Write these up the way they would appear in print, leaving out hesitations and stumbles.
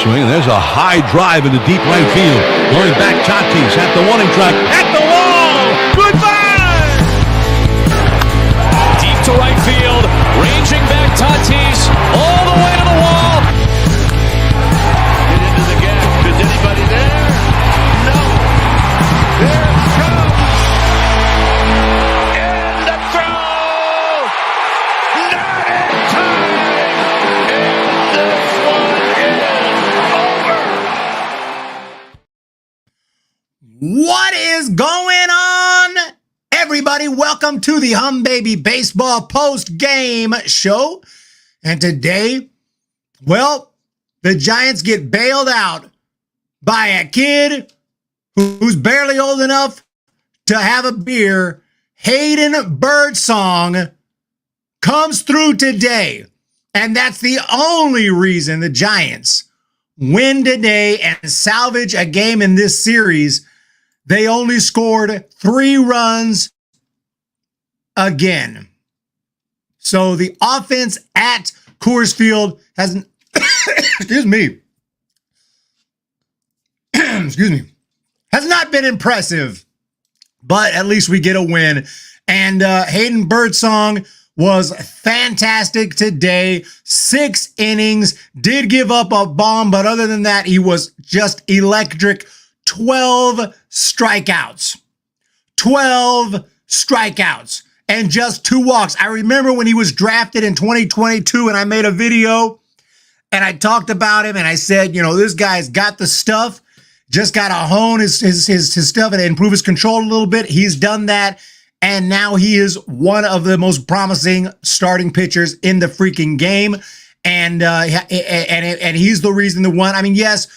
swing. There's a high drive into deep right field. Going back, Tatis at the warning track, at the wall. Goodbye! Deep to right field, ranging back Tatis, all the way to the wall. Get into the gap. Is anybody there? No. There it comes. And the throw. Not in time. And this one is over. What is going on, everybody? Welcome to the Humm Baby Baseball post-game show. And today, well, the Giants get bailed out by a kid who's barely old enough to have a beer. Hayden Birdsong comes through today. And that's the only reason the Giants win today and salvage a game in this series. They only scored 3 runs again. So the offense at Coors Field has, excuse me, has not been impressive, but at least we get a win. And Hayden Birdsong was fantastic today. 6 innings, did give up a bomb, but other than that, he was just electric. 12 strikeouts. 12 strikeouts. And just 2 walks. I remember when he was drafted in 2022 and I made a video and I talked about him and I said, you know, this guy's got the stuff, just got to hone his stuff and improve his control a little bit. He's done that. And now he is one of the most promising starting pitchers in the freaking game. And he's the reason the one. I mean, yes,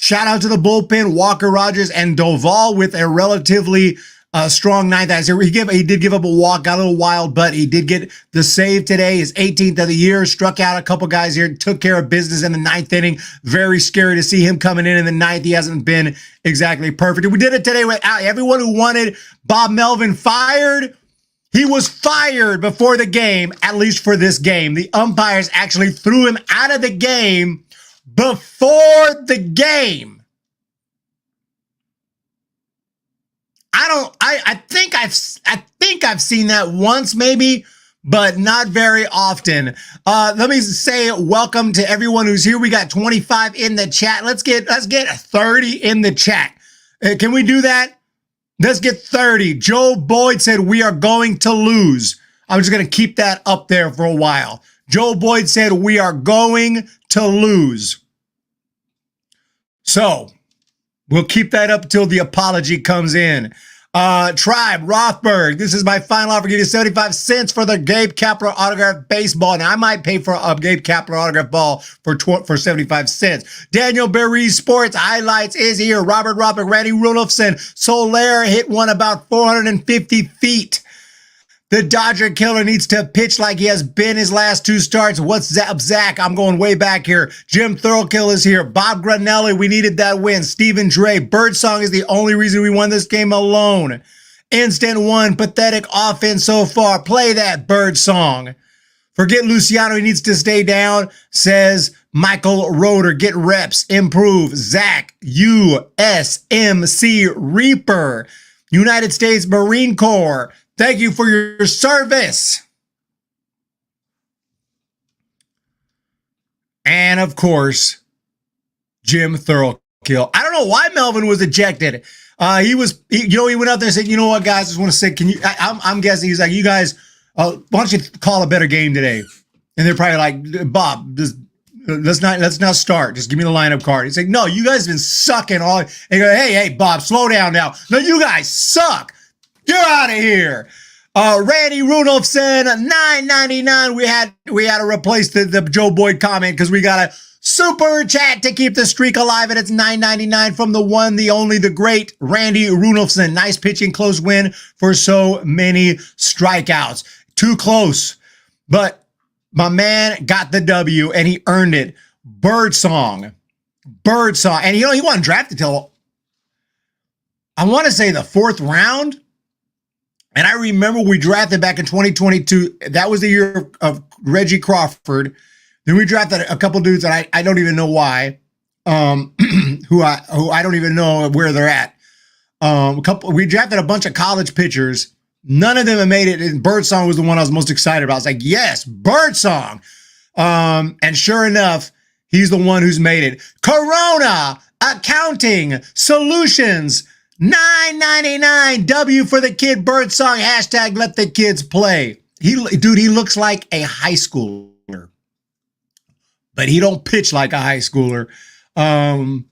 shout out to the bullpen, Walker Rogers and Doval with a relatively strong ninth. He did give up a walk, got a little wild, but he did get the save today. His 18th of the year, struck out a couple guys here, took care of business in the 9th inning. Very scary to see him coming in the 9th. He hasn't been exactly perfect. We did it today with everyone who wanted Bob Melvin fired. He was fired before the game, at least for this game. The umpires actually threw him out of the game before the game. I think I've seen that once maybe, but not very often. Let me say welcome to everyone who's here. We got 25 in the chat. Let's get 30 in the chat. Can we do that? Let's get 30. Joe Boyd said we are going to lose. I'm just going to keep that up there for a while. Joe Boyd said we are going to lose. So we'll keep that up till the apology comes in. Tribe, Rothberg, this is my final offer. Give you 75 cents for the Gabe Kapler autograph baseball. Now, I might pay for a Gabe Kapler autograph ball for 75 cents. Daniel Berry Sports Highlights is here. Robert Randy Rudolphson. Soler hit one about 450 feet. The Dodger killer needs to pitch like he has been his last 2 starts. What's up, Zach? I'm going way back here. Jim Thurlkill is here. Bob Granelli, we needed that win. Stephen Dre, Birdsong is the only reason we won this game alone. Instant 1, pathetic offense so far. Play that Birdsong. Forget Luciano, he needs to stay down, says Michael Roeder. Get reps, improve. Zach, USMC Reaper. United States Marine Corps. Thank you for your service. And of course, Jim Thurlkill. I don't know why Melvin was ejected. He went out there and said, you know what, guys, I just want to say, I'm guessing he's like, you guys, why don't you call a better game today? And they're probably like, Bob, let's not start. Just give me the lineup card. He's like, no, you guys have been sucking all. And you go, hey, Bob, slow down now. No, you guys suck. You're out of here. Randy Rudolphson, $9.99. We had to replace the Joe Boyd comment because we got a super chat to keep the streak alive, and it's $9.99 from the one, the only, the great Randy Rudolphson. Nice pitching, close win for so many strikeouts. Too close, but my man got the W and he earned it. Birdsong, and he wasn't drafted till I want to say the 4th round. And I remember we drafted back in 2022. That was the year of Reggie Crawford. Then we drafted a couple dudes that I don't even know why. who I don't even know where they're at. We drafted a bunch of college pitchers. None of them have made it. And Birdsong was the one I was most excited about. I was like, yes, Birdsong. And sure enough, he's the one who's made it. Corona Accounting Solutions, $9.99. W for the kid Birdsong. Hashtag let the kids play. He looks like a high schooler, but he don't pitch like a high schooler. And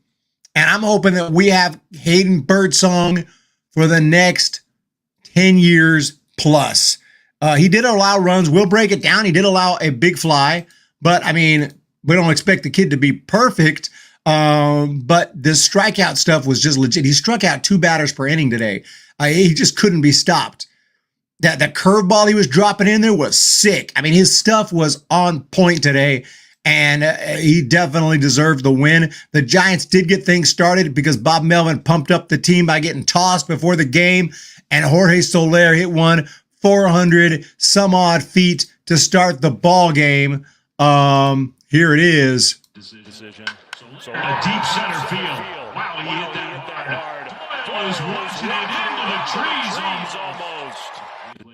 I'm hoping that we have Hayden Birdsong for the next 10 years plus. He did allow runs. We'll break it down. He did allow a big fly, but I mean, we don't expect the kid to be perfect. But the strikeout stuff was just legit. He struck out 2 batters per inning today. He just couldn't be stopped. That the curveball he was dropping in there was sick. I mean, his stuff was on point today, and he definitely deserved the win. The Giants did get things started because Bob Melvin pumped up the team by getting tossed before the game, and Jorge Soler hit one 400 some odd feet to start the ball game. Here it is. Decision. So a deep center field. Wow, he hit that hard. Was watching it into the trees almost.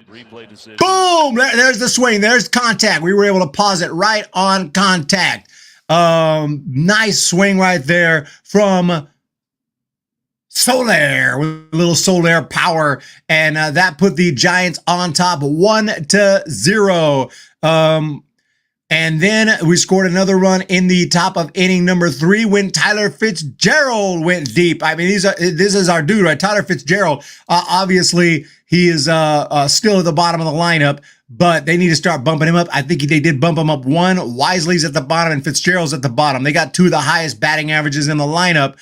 Replay decision. Boom! There's the swing. There's contact. We were able to pause it right on contact. Nice swing right there from Soler with a little Soler power, and that put the Giants on top 1-0. And then we scored another run in the top of inning number 3 when Tyler Fitzgerald went deep. I mean, this is our dude, right? Tyler Fitzgerald. Obviously, he is still at the bottom of the lineup, but they need to start bumping him up. I think they did bump him up 1. Wisely's at the bottom and Fitzgerald's at the bottom. They got 2 of the highest batting averages in the lineup,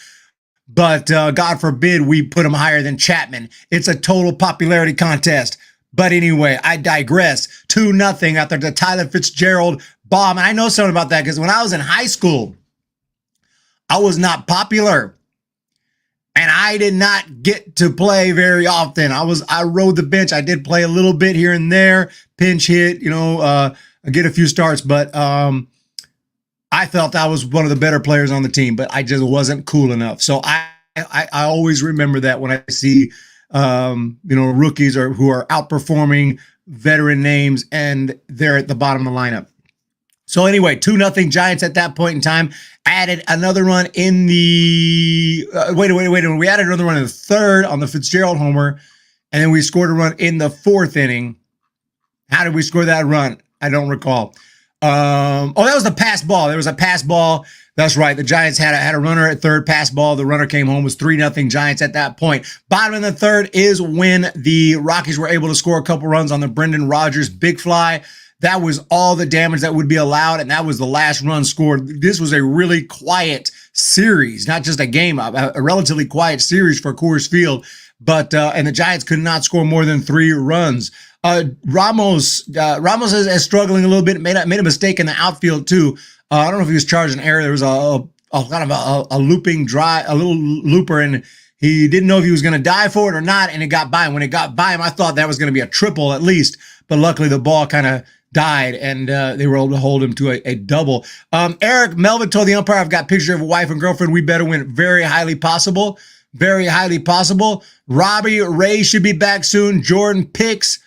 but God forbid we put him higher than Chapman. It's a total popularity contest. But anyway, I digress. 2-0 after the Tyler Fitzgerald bomb. And I know something about that because when I was in high school, I was not popular. And I did not get to play very often. I rode the bench. I did play a little bit here and there, pinch hit, get a few starts. But I felt I was one of the better players on the team, but I just wasn't cool enough. So I always remember that when I see rookies who are outperforming veteran names and they're at the bottom of the lineup. So anyway, 2-0 Giants at that point in time. Added another run in the wait. We added another run in the 3rd on the Fitzgerald homer, and then we scored a run in the 4th inning. How did we score that run? I don't recall. That was the pass ball. There was a pass ball. That's right. The Giants had a runner at 3rd, pass ball. The runner came home. It was 3-0 Giants at that point. Bottom of the 3rd is when the Rockies were able to score a couple runs on the Brendan Rodgers big fly. That was all the damage that would be allowed, and that was the last run scored. This was a really quiet series, not just a game, a relatively quiet series for Coors Field. But and the Giants could not score more than 3 runs. Ramos is struggling a little bit. Made a mistake in the outfield too. I don't know if he was charged an error. There was a kind of a looping drive, a little looper, and he didn't know if he was going to dive for it or not, and it got by him. When it got by him, I thought that was going to be a triple at least, but luckily the ball kind of died, and they were able to hold him to a double. Eric Melvin told the umpire, "I've got a picture of a wife and girlfriend. We better win." Very highly possible. Very highly possible. Robbie Ray should be back soon. Jordan Picks.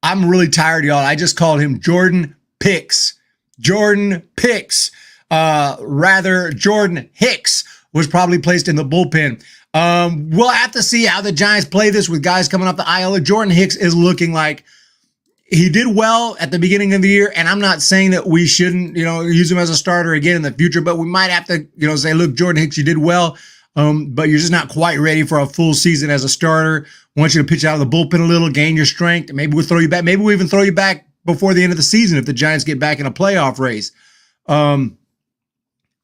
I'm really tired, y'all. I just called him Jordan Picks. Jordan Picks. Jordan Hicks was probably placed in the bullpen. We'll have to see how the Giants play this with guys coming off the IL. Jordan Hicks is looking like he did well at the beginning of the year, and I'm not saying that we shouldn't, use him as a starter again in the future, but we might have to, say, look, Jordan Hicks, you did well, but you're just not quite ready for a full season as a starter. We want you to pitch out of the bullpen a little, gain your strength, and maybe we'll throw you back. Maybe we'll even throw you back before the end of the season if the Giants get back in a playoff race. And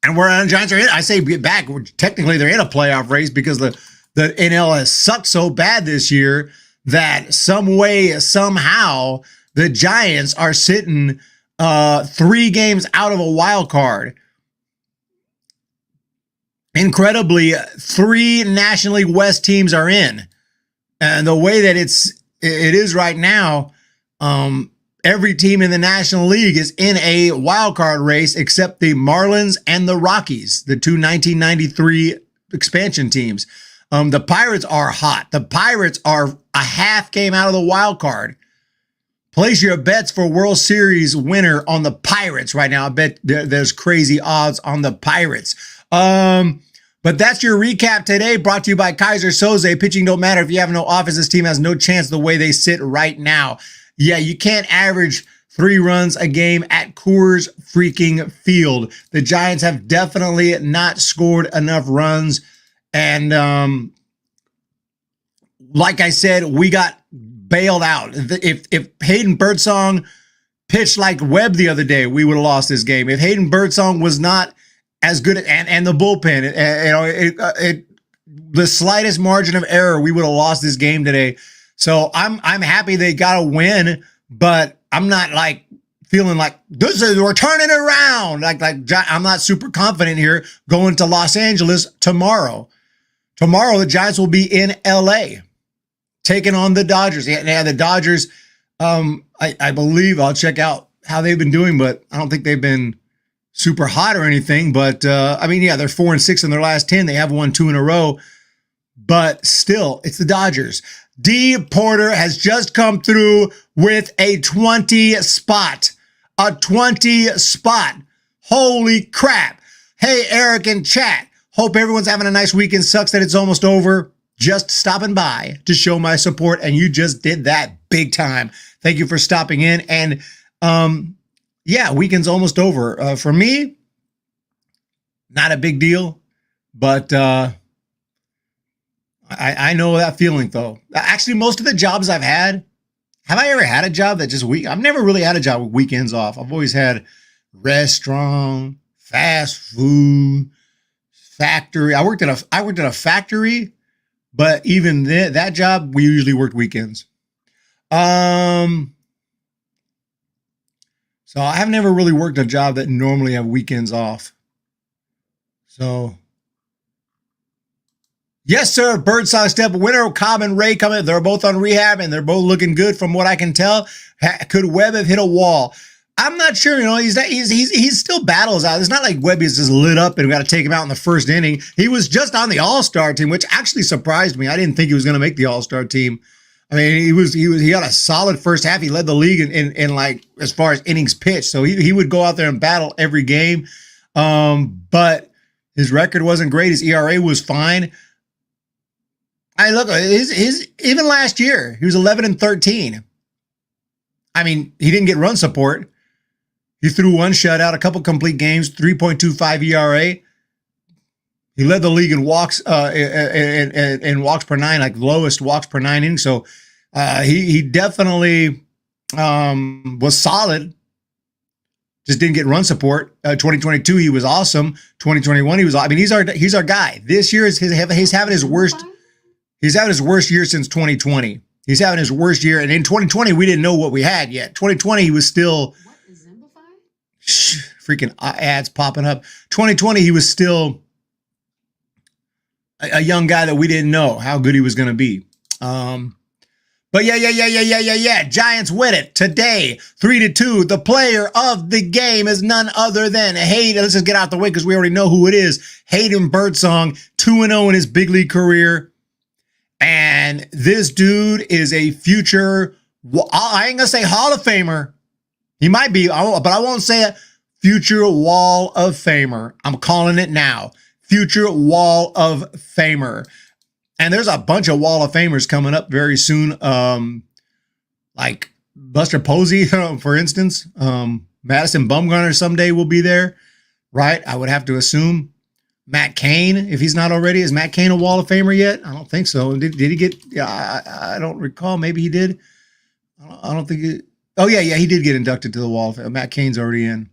the Giants are in, I say get back. Technically, they're in a playoff race because the NL has sucked so bad this year that some way, somehow, the Giants are sitting 3 games out of a wild card. Incredibly, 3 National League West teams are in. And the way that it is right now, every team in the National League is in a wild card race except the Marlins and the Rockies, the two 1993 expansion teams. The Pirates are hot. The Pirates are a half game out of the wild card. Place your bets for World Series winner on the Pirates right now. I bet there's crazy odds on the Pirates. But that's your recap today, brought to you by Kaiser Soze. Pitching don't matter if you have no offense. This team has no chance the way they sit right now. Yeah, you can't average 3 runs a game at Coors freaking Field. The Giants have definitely not scored enough runs. And like I said, we got bailed out. If Hayden Birdsong pitched like Webb the other day, we would have lost this game. If Hayden Birdsong was not as good, and the bullpen, the slightest margin of error, we would have lost this game today. So I'm happy they got a win, but I'm not like feeling like we're turning around. Like I'm not super confident here going to Los Angeles tomorrow. Tomorrow the Giants will be in LA taking on the Dodgers. Yeah, the Dodgers. I believe I'll check out how they've been doing, but I don't think they've been super hot or anything. But I mean, yeah, they're 4-6 in their last 10. They have won 2 in a row, but still, it's the Dodgers. D. Porter has just come through with a 20 spot. A 20 spot. Holy crap. Hey, Eric and chat. Hope everyone's having a nice weekend. Sucks that it's almost over. Just stopping by to show my support, and you just did that big time. Thank you for stopping in. And yeah, weekend's almost over. For me, not a big deal, but I know that feeling though. Actually, most of the jobs I've had, have I ever had a job that just I've never really had a job with weekends off. I've always had restaurant, fast food, factory. I worked at a factory, but even that job, we usually worked weekends. So I have never really worked a job that normally have weekends off. So yes, sir. Birdsong step winner, Cobb and Ray coming. They're both on rehab and they're both looking good from what I can tell. Could Webb have hit a wall? I'm not sure. You know, he's still battles out. It's not like Webb is just lit up and we got to take him out in the first inning. He was just on the All-Star team, which actually surprised me. I didn't think he was going to make the All-Star team. I mean, he had a solid first half. He led the league in like as far as innings pitched. So he would go out there and battle every game. But his record wasn't great. His ERA was fine. I look his even last year, he was 11-13. I mean, he didn't get run support. He threw 1 shutout, a couple complete games, 3.25 ERA. He led the league in walks in walks per 9, like lowest walks per 9 innings. So he definitely was solid. Just didn't get run support. 2022 he was awesome. 2021 he was. I mean, he's our guy. This year he's having his worst. He's having his worst year since 2020. He's having his worst year, and in 2020 we didn't know what we had yet. 2020 he was still. What is Zimplify? Freaking ads popping up. 2020 he was still a young guy that we didn't know how good he was going to be. But yeah. Giants win it today, 3-2. The player of the game is none other than Hayden. Let's just get out the way because we already know who it is. Hayden Birdsong, 2-0 in his big league career. And this dude is a future, I ain't going to say Hall of Famer. He might be, but I won't say a future Wall of Famer. I'm calling it now. Future Wall of Famer. And there's a bunch of Wall of Famers coming up very soon. Like Buster Posey, for instance. Madison Bumgarner someday will be there, right? I would have to assume. Matt Cain, if he's not already. Is Matt Cain a Wall of Famer yet? I don't think so. Did he get, I don't recall. Maybe he did. I don't think it. Oh, yeah, he did get inducted to the Wall of Fame. Matt Cain's already in.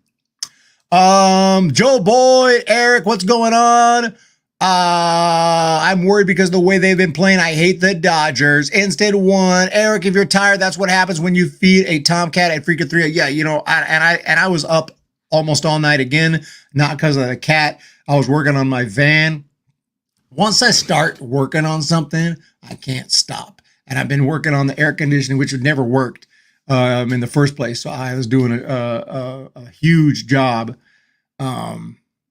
Joe Boyd, Eric, what's going on? I'm worried because the way they've been playing. I hate the Dodgers. Instead won. Eric, if you're tired, that's what happens when you feed a tomcat at freaking 3. Yeah, you know, I was up almost all night again, not because of the cat. I was working on my van. Once I start working on something, I can't stop. And I've been working on the air conditioning, which had never worked. in the first place. So I was doing a huge job.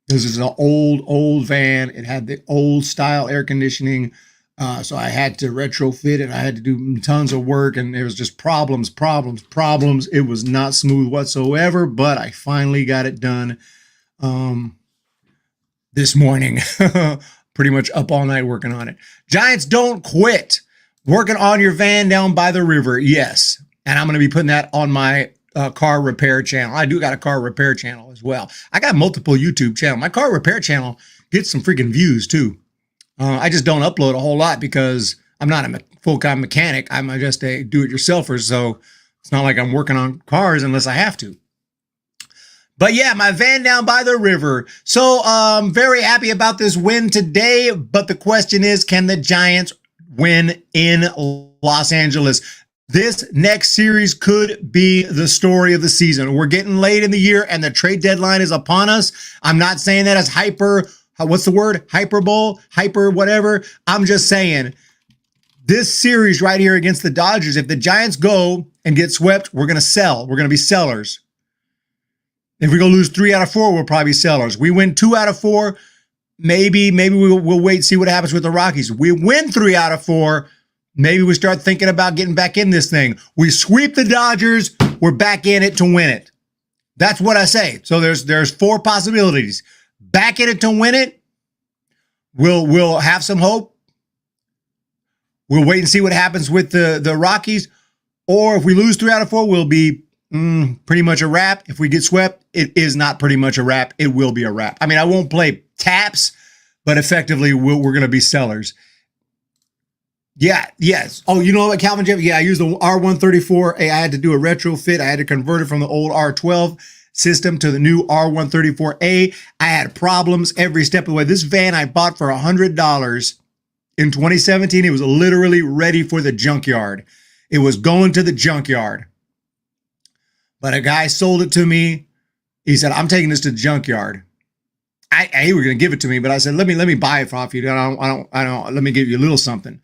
This is an old van. It had the old style air conditioning. So I had to retrofit it. I had to do tons of work, and it was just problems. It was not smooth whatsoever, but I finally got it done this morning. Pretty much up all night working on it. Giants don't quit. Working on your van down by the river. Yes. And I'm going to be putting that on my car repair channel. I do got a car repair channel as well. I got multiple YouTube channels. My car repair channel gets some freaking views too. I just don't upload a whole lot because I'm not a full-time mechanic. I'm just a do-it-yourselfer. So it's not like I'm working on cars unless I have to. But yeah, my van down by the river. So I'm very happy about this win today. But the question is, can the Giants win in Los Angeles? This next series could be the story of the season. We're getting late in the year and the trade deadline is upon us. I'm not saying that as what's the word? Hyperbole, hyper, whatever. I'm just saying this series right here against the Dodgers, if the Giants go and get swept, we're going to sell. We're going to be sellers. If we go lose 3 out of 4, we'll probably be sellers. We win 2 out of 4. Maybe we'll wait and see what happens with the Rockies. We win 3 out of 4. Maybe we start thinking about getting back in this thing. We sweep the Dodgers. We're back in it to win it. That's what I say. So there's 4 possibilities. Back in it to win it. We'll have some hope. We'll wait and see what happens with the Rockies. Or if we lose 3 out of 4, we'll be pretty much a wrap. If we get swept, it is not pretty much a wrap. It will be a wrap. I mean, I won't play taps, but effectively we're going to be sellers. Yeah, yes. Oh, you know what, Calvin Jeff? Yeah, I used the R134. I had to do a retrofit. I had to convert it from the old R12 system to the new R134A. I had problems every step of the way. This van I bought for $100 in 2017. It was literally ready for the junkyard. It was going to the junkyard. But a guy sold it to me. He said, "I'm taking this to the junkyard." He was going to give it to me, but I said, let me buy it off you. I don't, let me give you a little something.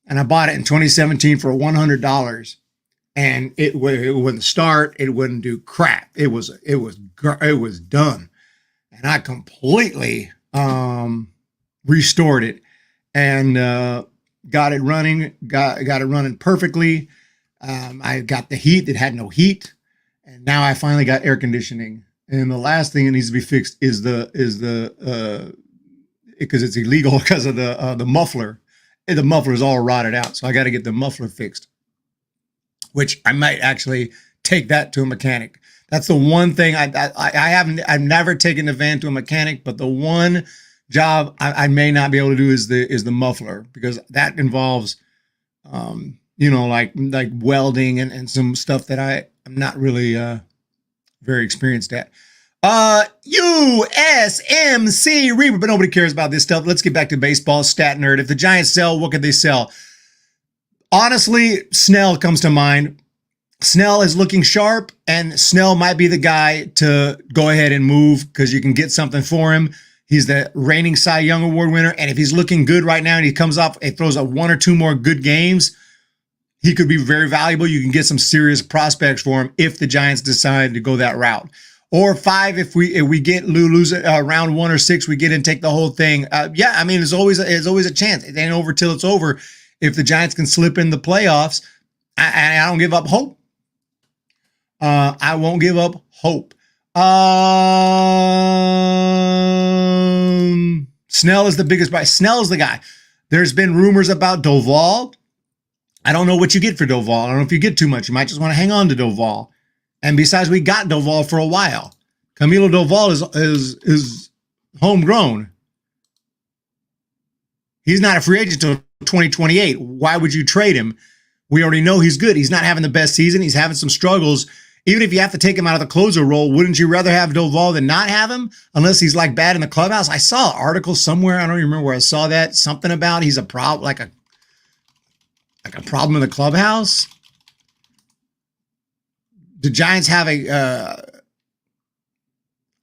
And I bought it in 2017 for $100. And it wouldn't start. It wouldn't do crap. It was done. And I completely restored it and got it running, got it running perfectly. I got the heat that had no heat. And now I finally got air conditioning. And the last thing that needs to be fixed is because it's illegal because of the muffler. The muffler is all rotted out, so I got to get the muffler fixed. Which I might actually take that to a mechanic. That's the one thing I've never taken the van to a mechanic, but the one job I may not be able to do is the muffler, because that involves like welding and some stuff that I'm not really very experienced at. USMC Reaper, but nobody cares about this stuff. Let's get back to baseball. Stat nerd. If the Giants sell, what could they sell? Honestly, Snell comes to mind. Snell is looking sharp, and Snell might be the guy to go ahead and move because you can get something for him. He's the reigning Cy Young Award winner, and if he's looking good right now and he comes off, it throws up 1 or 2 more good games, he could be very valuable. You can get some serious prospects for him if the Giants decide to go that route. Or 5, if we get lose round 1 or 6, we get and take the whole thing. Yeah, I mean, there's always a chance. It ain't over till it's over. If the Giants can slip in the playoffs, I don't give up hope. I won't give up hope. Snell is the biggest buy. Snell is the guy. There's been rumors about Doval. I don't know what you get for Doval. I don't know if you get too much. You might just want to hang on to Doval. And besides, we got Doval for a while. Camilo Doval is homegrown. He's not a free agent until 2028. Why would you trade him? We already know he's good. He's not having the best season. He's having some struggles. Even if you have to take him out of the closer role, wouldn't you rather have Doval than not have him? Unless he's like bad in the clubhouse. I saw an article somewhere. I don't even remember where I saw that. Something about he's a problem, like a problem in the clubhouse. The Giants have I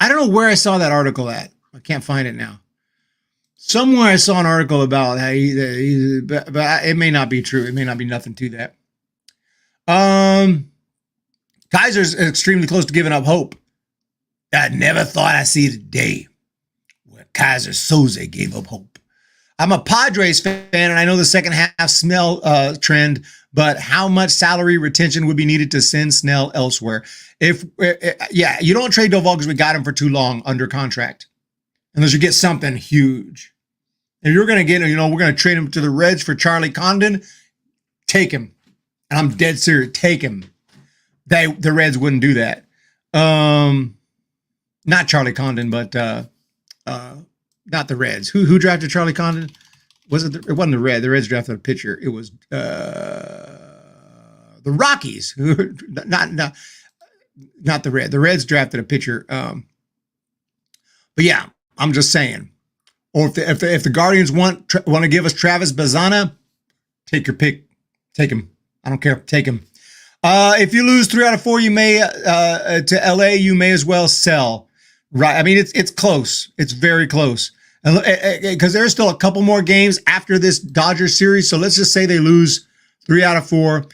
don't know where I saw that article at. I can't find it now. Somewhere I saw an article about how but it may not be true. It may not be nothing to that. Kaiser's extremely close to giving up hope. I never thought I'd see the day where Kaiser Soze gave up hope. I'm a Padres fan, and I know the second half Snell trend, but how much salary retention would be needed to send Snell elsewhere? You don't trade Doval because we got him for too long under contract, unless you get something huge. If you're going to get, we're going to trade him to the Reds for Charlie Condon, take him. And I'm dead serious, take him. The Reds wouldn't do that. Not Charlie Condon, but not the Reds. Who drafted Charlie Condon? It wasn't the Reds. The Reds drafted a pitcher. It was the Rockies. Not the Reds. The Reds drafted a pitcher. But yeah, I'm just saying. Or if the Guardians want to give us Travis Bazana, take your pick. Take him. I don't care. Take him. If you lose 3 out of 4, you may to LA. You may as well sell. Right. I mean, it's close. It's very close. Because there's still a couple more games after this Dodgers series. So let's just say they lose 3 out of 4,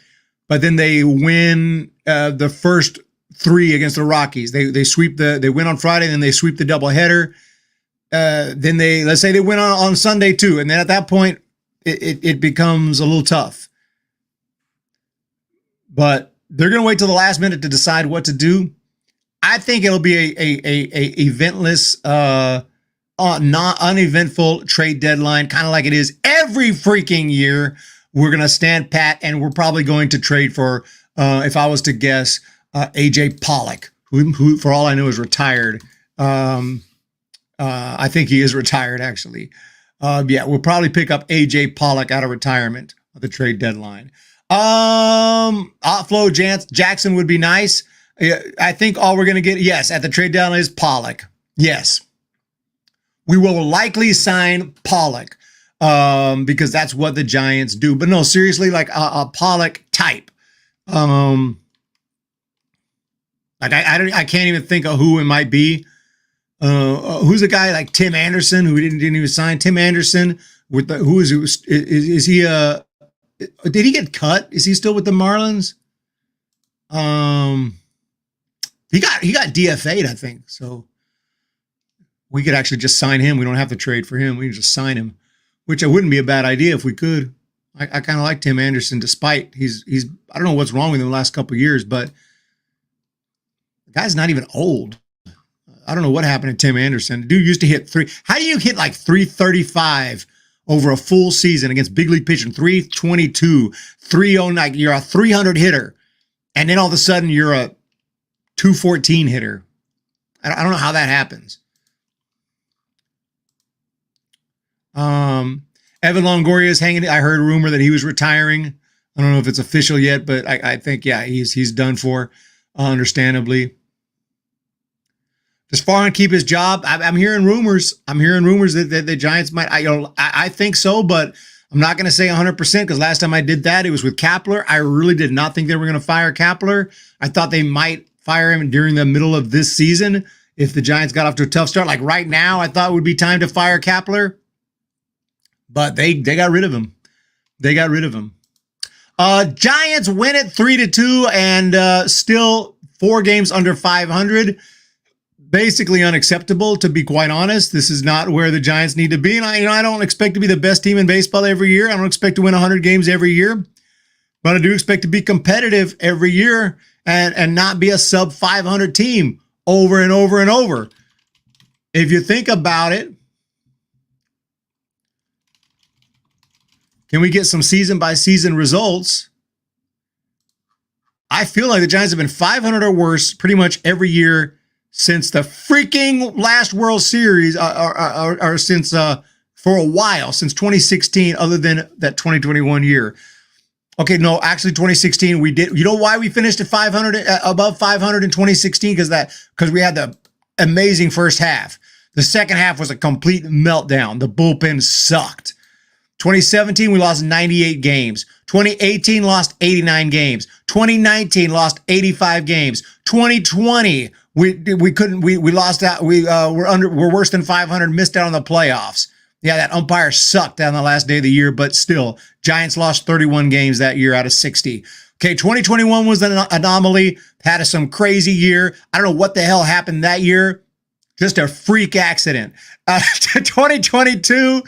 but then they win the first 3 against the Rockies. They win on Friday, then they sweep the doubleheader. Then let's say they win on Sunday too, and then at that point it becomes a little tough. But they're going to wait till the last minute to decide what to do. I think it'll be a eventless, not uneventful trade deadline, kind of like it is every freaking year. We're going to stand pat, and we're probably going to trade for, if I was to guess, AJ Pollock, who for all I know is retired. I think he is retired, actually. We'll probably pick up AJ Pollock out of retirement at the trade deadline. Offload Jackson would be nice. I think all we're going to get, yes, at the trade deadline is Pollock. Yes. We will likely sign Pollock because that's what the Giants do. But no, seriously, like a Pollock type. I can't even think of who it might be. Who's a guy like Tim Anderson who didn't even sign? Tim Anderson with the is he did he get cut? Is he still with the Marlins? He got DFA'd, I think. So we could actually just sign him. We don't have to trade for him. We can just sign him, which it wouldn't be a bad idea if we could. I kind of like Tim Anderson, despite he's I don't know what's wrong with him the last couple of years, but the guy's not even old. I don't know what happened to Tim Anderson. The dude used to hit 3. How do you hit like 335 over a full season against big league pitching? 322, 309. You're a 300 hitter, and then all of a sudden you're a 214 hitter. I don't know how that happens. Evan Longoria is hanging. I heard a rumor that he was retiring. I don't know if it's official yet, but I think, yeah, he's done for, understandably. Does Farhan keep his job? I'm hearing rumors. I'm hearing rumors that the Giants might. I think so, but I'm not going to say 100% because last time I did that, it was with Kapler. I really did not think they were going to fire Kapler. I thought they might fire him during the middle of this season if the Giants got off to a tough start. Like right now, I thought it would be time to fire Kapler, but they got rid of him. They got rid of him. Giants win it 3-2 and still 4 games under 500. Basically unacceptable, to be quite honest. This is not where the Giants need to be. And I don't expect to be the best team in baseball every year. I don't expect to win 100 games every year. But I do expect to be competitive every year and not be a sub 500 team over and over and over. If you think about it, can we get some season by season results? I feel like the Giants have been 500 or worse pretty much every year since the freaking last World Series, or since for a while, since 2016, other than that 2021 year. Okay, no, actually 2016 we did. You know why we finished at 500, above 500 in 2016? Because we had the amazing first half. The second half was a complete meltdown. The bullpen sucked. 2017 we lost 98 games. 2018 lost 89 games. 2019 lost 85 games. 2020 we lost out. We're worse than 500, missed out on the playoffs. Yeah, that umpire sucked on the last day of the year, but still, Giants lost 31 games that year out of 60. Okay, 2021 was an anomaly. Had some crazy year. I don't know what the hell happened that year. Just a freak accident. 2022,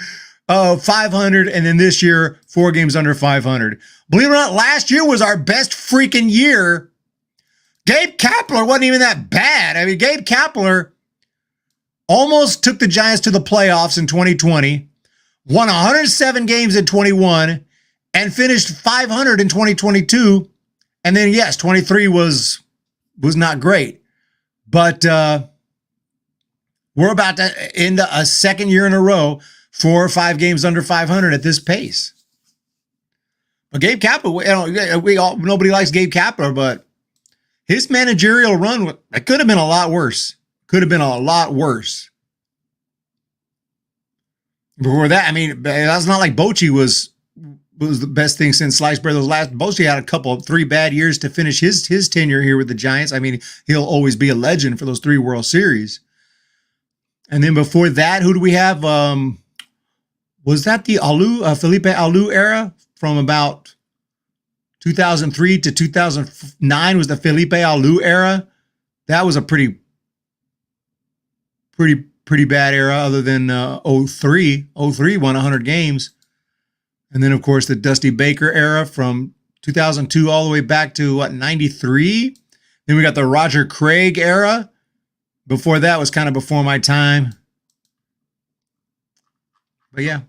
500, and then this year, 4 games under 500. Believe it or not, last year was our best freaking year. Gabe Kapler wasn't even that bad. I mean, Gabe Kapler almost took the Giants to the playoffs in 2020, won 107 games in 21, and finished 500 in 2022. And then, yes, 23 was not great. But we're about to end a second year in a row, 4 or 5 games under 500 at this pace. But Gabe Kapler, nobody likes Gabe Kapler, but his managerial run, it could have been a lot worse. Could have been a lot worse. Before that, I mean, that's not like Bochy was the best thing since sliced bread. Bochy had a 3 bad years to finish his tenure here with the Giants. I mean, he'll always be a legend for those 3 World Series. And then before that, who do we have? Was that the Felipe Alou era from about 2003 to 2009 was the Felipe Alou era? That was a pretty bad era other than 03. 03 won 100 games. And then, of course, the Dusty Baker era from 2002 all the way back to, 93? Then we got the Roger Craig era. Before that was kind of before my time. But, yeah.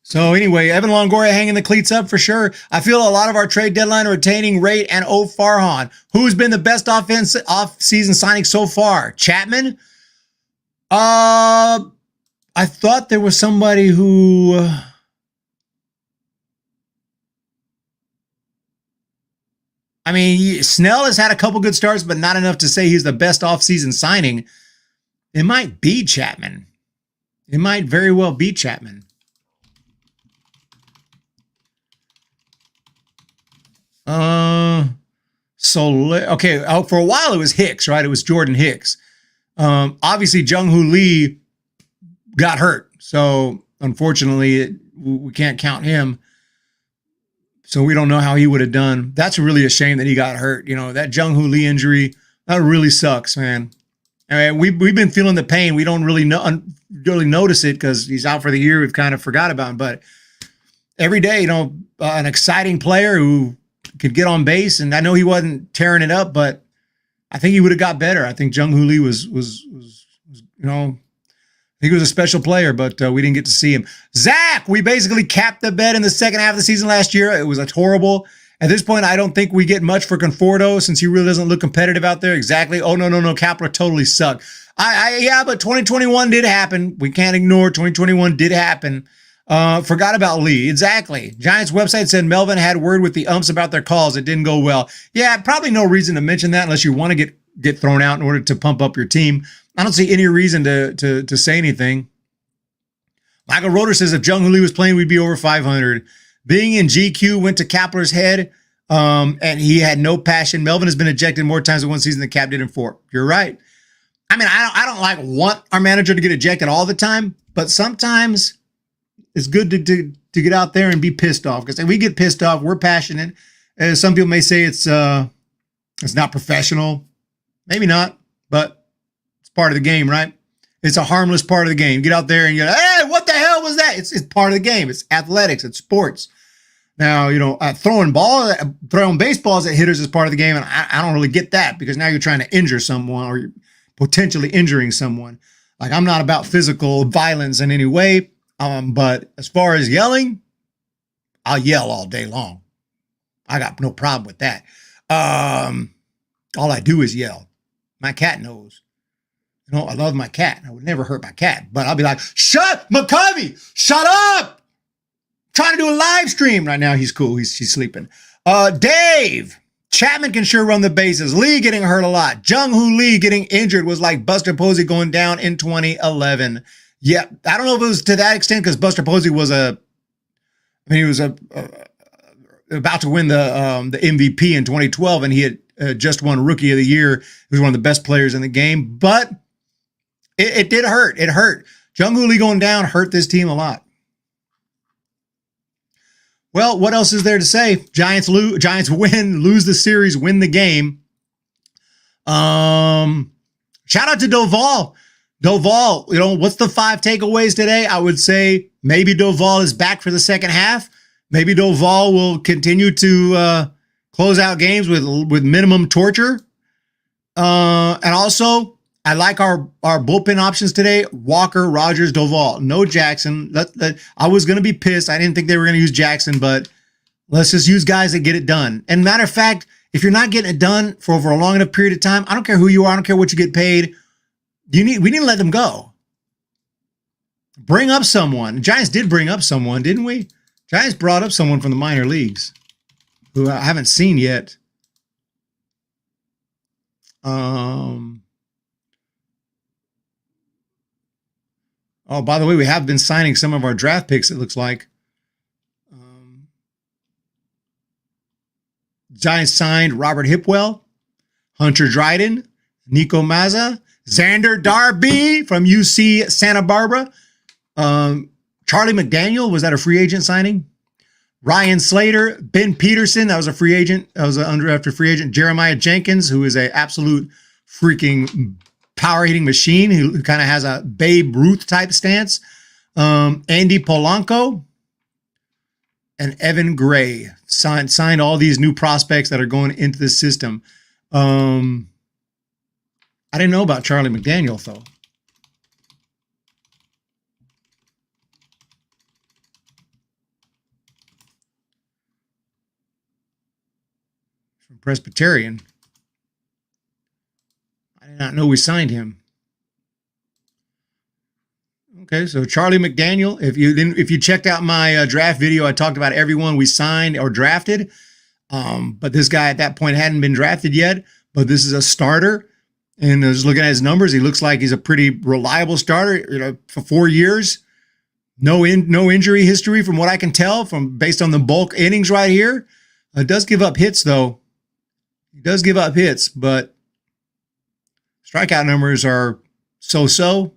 So, anyway, Evan Longoria hanging the cleats up for sure. I feel a lot of our trade deadline are retaining Rate and O. Farhan. Who's been the best off-season signing so far? Chapman? I thought there was somebody who... I mean, Snell has had a couple good starts, but not enough to say he's the best offseason signing. It might be Chapman. It might very well be Chapman. Okay. For a while it was Hicks, right? It was Jordan Hicks. Obviously Jung-Hoo Lee got hurt, so unfortunately we can't count him. So we don't know how he would have done. That's really a shame that he got hurt. You know, that Jung-Hoo Lee injury, that really sucks, man. I mean, we've been feeling the pain. We don't really notice it because he's out for the year. We've kind of forgot about him. But every day, an exciting player who could get on base. And I know he wasn't tearing it up, but I think he would have got better. I think Jung-Hoo Lee was I think he was a special player, but we didn't get to see him. Zach, we basically capped the bed in the second half of the season last year. It was horrible. At this point, I don't think we get much for Conforto since he really doesn't look competitive out there. Exactly. Oh, no. Kapler totally sucked. Yeah, but 2021 did happen. We can't ignore 2021 did happen. Forgot about Lee. Exactly. Giants website said Melvin had word with the umps about their calls. It didn't go well. Yeah, probably no reason to mention that unless you want to get thrown out in order to pump up your team. I don't see any reason to say anything. Michael Roeder says if Jung-Hoo Lee was playing, we'd be over 500. Being in GQ went to Kapler's head, and he had no passion. Melvin has been ejected more times in one season than Cap did in 4. You're right. I mean, I don't want our manager to get ejected all the time, but sometimes it's good to get out there and be pissed off. Because if we get pissed off, we're passionate. Some people may say it's not professional. Maybe not, but part of the game, right? It's a harmless part of the game. Get out there and you're like, hey, what the hell was that? It's part of the game. It's athletics. It's sports. Now, throwing baseballs at hitters is part of the game, and I don't really get that because now you're trying to injure someone or you're potentially injuring someone. Like, I'm not about physical violence in any way, but as far as yelling, I'll yell all day long. I got no problem with that. All I do is yell. My cat knows. I love my cat. I would never hurt my cat, but I'll be like, McCovey, shut up. I'm trying to do a live stream right now. He's cool. He's sleeping. Dave, Chapman can sure run the bases. Lee getting hurt a lot. Jung-Hoo Lee getting injured was like Buster Posey going down in 2011. Yeah. I don't know if it was to that extent because Buster Posey was about to win the MVP in 2012 and he had just won Rookie of the Year. He was one of the best players in the game, but it did hurt. It hurt. Jung-Hoo Lee going down hurt this team a lot. Well, what else is there to say? Giants win, lose the series, win the game. Shout out to Doval. Doval, what's the 5 takeaways today? I would say maybe Doval is back for the second half. Maybe Doval will continue to close out games with minimum torture. And also, I like our bullpen options today. Walker, Rogers, Doval. No Jackson. I was going to be pissed. I didn't think they were going to use Jackson, but let's just use guys that get it done. And matter of fact, if you're not getting it done for over a long enough period of time, I don't care who you are. I don't care what you get paid. We need to let them go. Bring up someone. The Giants did bring up someone, didn't we? Giants brought up someone from the minor leagues who I haven't seen yet. Oh, by the way, we have been signing some of our draft picks, it looks like. Giants signed Robert Hipwell, Hunter Dryden, Nico Mazza, Xander Darby from UC Santa Barbara. Charlie McDaniel, was that a free agent signing? Ryan Slater, Ben Peterson, that was a free agent. That was an undrafted free agent. Jeremiah Jenkins, who is an absolute freaking power-hitting machine, who kind of has a Babe Ruth type stance. Andy Polanco and Evan Gray signed all these new prospects that are going into the system. I didn't know about Charlie McDaniel, though. From Presbyterian. I did not know we signed him. Okay, so Charlie McDaniel. If you checked out my draft video, I talked about everyone we signed or drafted. But this guy at that point hadn't been drafted yet. But this is a starter, and just looking at his numbers, he looks like he's a pretty reliable starter. For 4 years, no injury history from what I can tell based on the bulk innings right here. Does give up hits though. He does give up hits, but strikeout numbers are so-so.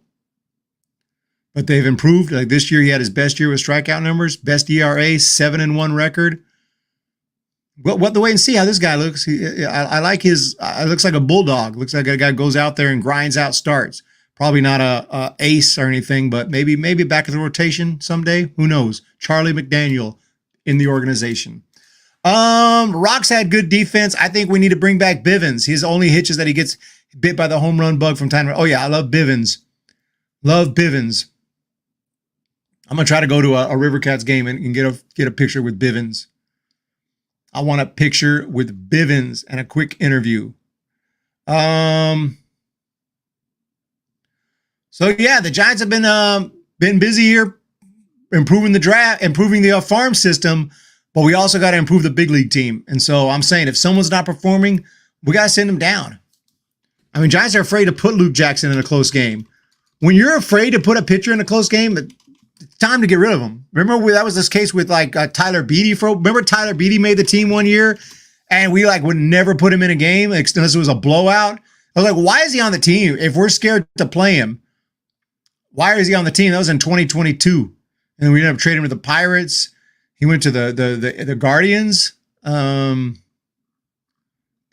But they've improved. Like this year, he had his best year with strikeout numbers, best ERA, 7-1 record. Well, we'll have to wait and see how this guy looks. I like his. Looks like a bulldog. Looks like a guy goes out there and grinds out starts. Probably not a ace or anything, but maybe back in the rotation someday. Who knows? Charlie McDaniel in the organization. Rocks had good defense. I think we need to bring back Bivens. His only hitch is that he gets bit by the home run bug from time to time. Oh yeah, I love Bivens. Love Bivens. I'm gonna try to go to a Rivercats game and get a picture with Bivens. I want a picture with Bivens and a quick interview. So yeah, the Giants have been busy here, improving the draft, improving the farm system, but we also got to improve the big league team. And so I'm saying if someone's not performing, we got to send them down. I mean, Giants are afraid to put Luke Jackson in a close game. When you're afraid to put a pitcher in a close game, it's time to get rid of him. Remember that was this case with Tyler Beatty. Remember Tyler Beatty made the team one year, and we would never put him in a game unless it was a blowout. I was like, why is he on the team if we're scared to play him? Why is he on the team? That was in 2022, and we ended up trading with the Pirates. He went to the Guardians.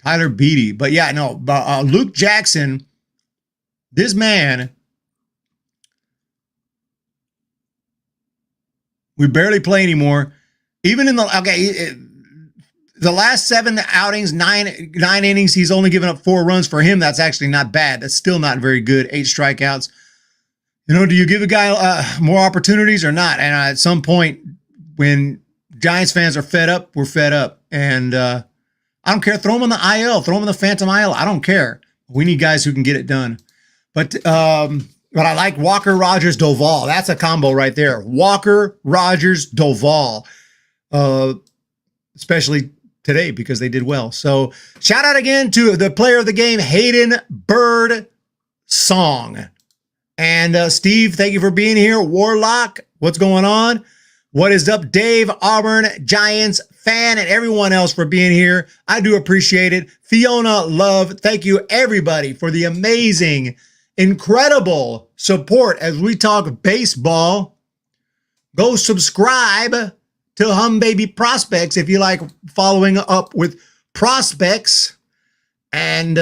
Tyler Beatty, but yeah, no, Luke Jackson, this man. We barely play anymore. Even in the last 7 outings, nine innings, he's only given up 4 runs. For him, that's actually not bad. That's still not very good. 8 strikeouts. Do you give a guy more opportunities or not? And at some point, when Giants fans are fed up, we're fed up. And I don't care. Throw him on the IL. Throw him on the Phantom IL. I don't care. We need guys who can get it done. But I like Walker, Rogers, Doval. That's a combo right there. Walker, Rogers, Doval. Especially today because they did well. So shout out again to the player of the game, Hayden Birdsong. And Steve, thank you for being here. Warlock, what's going on? What is up, Dave, Auburn, Giants fan, and everyone else for being here. I do appreciate it. Fiona Love, thank you everybody for the amazing, incredible support as we talk baseball. Go subscribe to Humm Baby Prospects if you like following up with prospects. And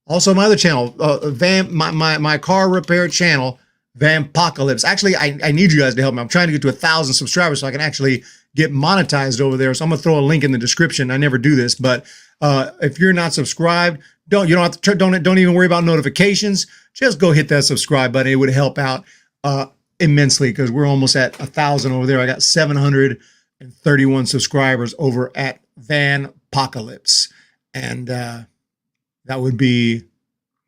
also my other channel, my car repair channel, Vampocalypse. Actually, I need you guys to help me. I'm trying to get to 1,000 subscribers so I can actually get monetized over there. So I'm gonna throw a link in the description. I never do this, but if you're not subscribed, don't even worry about notifications. Just go hit that subscribe button. It would help out immensely because we're almost at 1,000 over there. I got 731 subscribers over at Vampocalypse, and that would be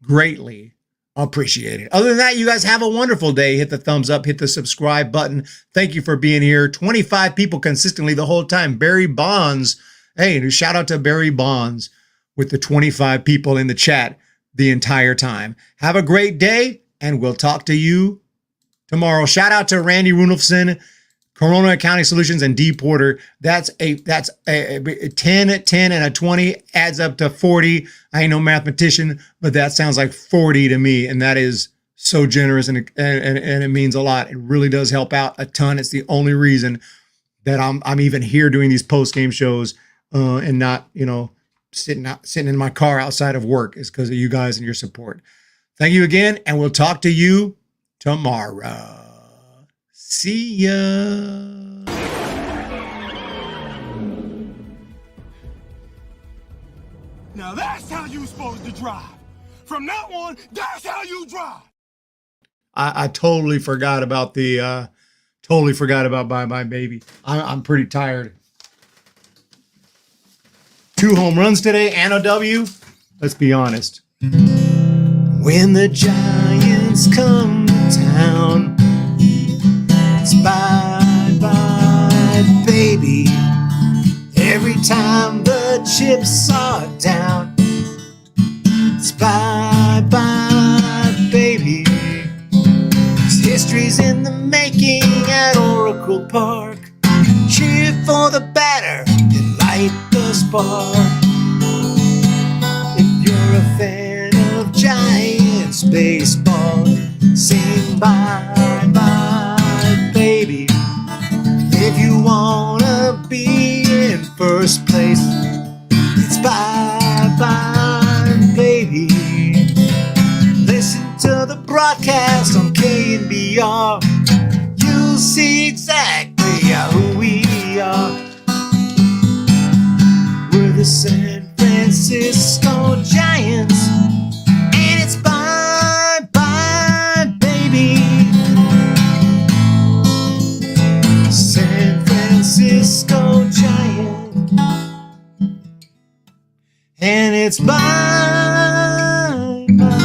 greatly appreciated. Other than that, you guys have a wonderful day. Hit the thumbs up, hit the subscribe button. Thank you for being here. 25 people consistently the whole time. Barry Bonds. Hey, shout out to Barry Bonds with the 25 people in the chat the entire time. Have a great day, and we'll talk to you tomorrow. Shout out to Randy Runolfson, Corona Accounting Solutions, and D Porter. That's a 10, and a 20 adds up to 40. I ain't no mathematician, but that sounds like 40 to me, and that is so generous, and it means a lot. It really does help out a ton. It's the only reason that I'm even here doing these post-game shows and not, sitting in my car outside of work, is because of you guys and your support. Thank you again, and we'll talk to you tomorrow. See ya. Now that's how you supposed to drive. From now on, that's how you drive. I totally forgot about Bye Bye Baby. I'm pretty tired. 2 home runs today and a W. Let's be honest. When the Giants come to town, it's bye bye baby. Every time the chips are down, it's bye bye baby. 'Cause history's in the making at Oracle Park. Cheer for the batter and light the spark. If you're a fan of Giants baseball, sing bye bye baby. If you wanna be in first place, it's bye bye baby. Listen to the broadcast on KNBR. You'll see exactly who we are. We're the San Francisco Giants, and it's bye bye baby. San Francisco Giants, and it's bye bye.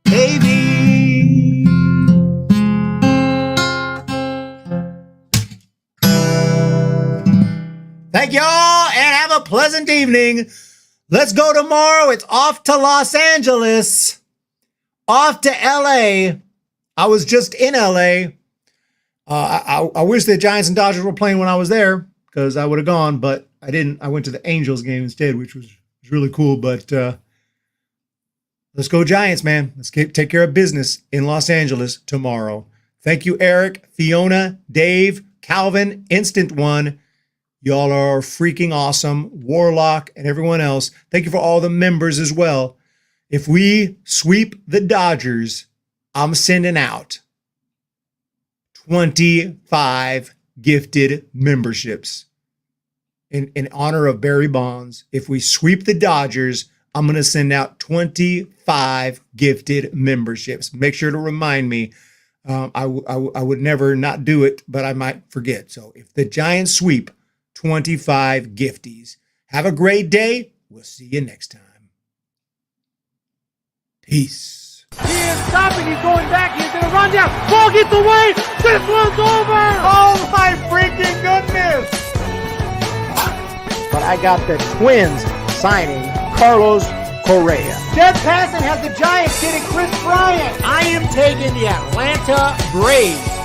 Baby. Thank y'all, and have a pleasant evening. Let's go tomorrow. It's off to Los Angeles, off to LA. I was just in LA. I wish the Giants and Dodgers were playing when I was there, because I would have gone, but I didn't. I went to the Angels game instead, which was really cool. But let's go Giants, man. Let's take care of business in Los Angeles tomorrow. Thank you, Eric, Fiona, Dave, Calvin, Instant One. Y'all are freaking awesome. Warlock and everyone else. Thank you for all the members as well. If we sweep the Dodgers, I'm sending out 25 gifted memberships in honor of Barry Bonds. If we sweep the Dodgers, I'm going to send out 25 gifted memberships. Make sure to remind me. I would never not do it, but I might forget. So if the Giants sweep, 25 gifties. Have a great day. We'll see you next time. Peace. He is stopping. He's going back. He's going to run down. Ball gets away. This one's over. Oh, my freaking goodness. But I got the Twins signing Carlos Correa. Jeff Passan has the Giants getting Chris Bryant. I am taking the Atlanta Braves.